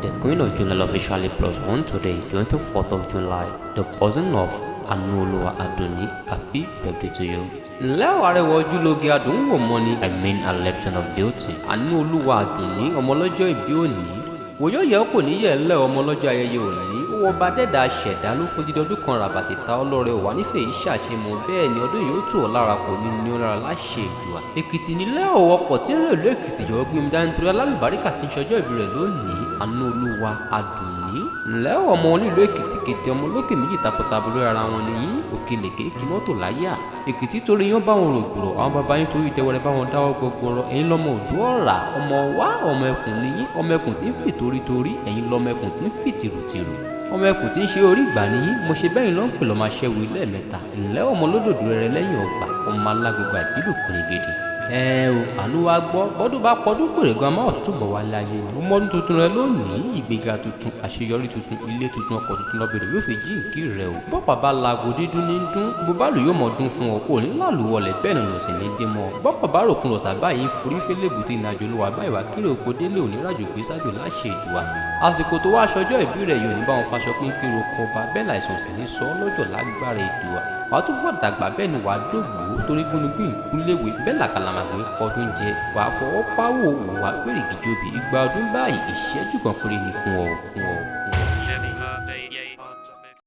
The Queen of July officially +1 today, 24th of July. The person of Anuoluwa Aduni. Happy birthday to you. Ǹlẹ́ o arẹwà ojúlóge adùnwòmọ́ ni. I mean a legend of beauty. Anuoluwa Aduni ọmọlọ́jọ́ ìbí òní. Wòyọ́ yẹ kò ní yẹ lẹ́ ọmọlọ́jọ́ ayẹyẹ òní. Ó wọ bá dẹ́dà ṣẹ̀dá ló fún dídí ọdún kan ràbàtì ta ọlọ́rẹ̀ wà nífẹ̀ẹ́ yìí ṣàṣemọ̀ bẹ́ẹ̀ ni ọdún yóò tù ọ́ lára kò ní ní ọlára láṣẹ Èdùà. Èkìtì nílẹ̀ ọ̀wọ́ ọkọ̀ tí ń rìn ìlú Èkìtì jọ̀wọ́ gbé mi dání torí alálùbáríkà tí ń ṣọjọ́ ìbí rẹ̀ lónìí. Anuoluwa Aduni. Ǹlẹ́ ọmọ onílùú Èkìtì kété ọmọ lókè méjì takọtabo lórí ara wọn nìyí òkèlè kéèkì mọ́tò láyà. Èkìtì torí yán bá wọn rògbòrò àwọn bàbá yín torí ìtẹ́wọ́rẹ́ bá wọn dáwọ́ gbọgbọrọ ẹ̀yin lọ́mọ òdú ọ̀rà ọmọ wá ọmọ ẹkùn nìyí ọmọ ẹkùn tí ń fì torítorí ẹ̀yin lọ́mọ ẹkùn tí ń fì tìrùtìrù ọmọ ẹkùn tí ń ṣe orí ìgbà nìyí mo ṣe bẹ́yìn lọ́n pè lọ́ máa ṣẹ́wó ilé mẹ́ta. Ǹlẹ́ ọmọ lódòdó rẹ lẹ́yìn ọgbà ọmọ alágbègbè àbílù pèrègèdè. Àánú wa gbọ́ bọ́dún bá pọ́dún pèrè gan máa tuntun bọ̀ wá láyé ni. Ọmọ ọdún tuntun rẹ lónìí ìgbéga tuntun àṣeyọrí tuntun ilé tuntun ọkọ̀ tuntun lọ́bẹ̀rẹ̀ yóò fi jíǹkí rẹ o. Bọ́pà bá laago dídún ní dún bó bá lù yóò mọ̀ dún fún ọ kò ní láàlú wọlé bẹ́ẹ̀ nù sì ní dé mọ́. Bọ́pà bá ròkun lọ̀sà báyìí forí fẹ́lẹ́ bùtì ìrìnàjò ló wà báyìí wá kéré oko délé òní rájò gbé sájò láṣẹ Èdùà. Àsìkò tó wá aṣọjọ́ ìbí rẹ̀ yóò ní bá wọn faṣọ pínpín roko ọba bẹ́ẹ̀ láìsàn sì ní sọ lọ́jọ́ lágbára Èdùà. Wàá túbọ̀ dàgbà bẹ́ẹ̀ ni wàá dògbò torí gúnugún ìkúléwé bẹ́ẹ̀ làkàlàmàgbé ọdún jẹ wàá fọwọ́ páwò wàá pèrègì jòbì igba ọdún báyìí ìṣẹ́jú kan péré ni fún ọ.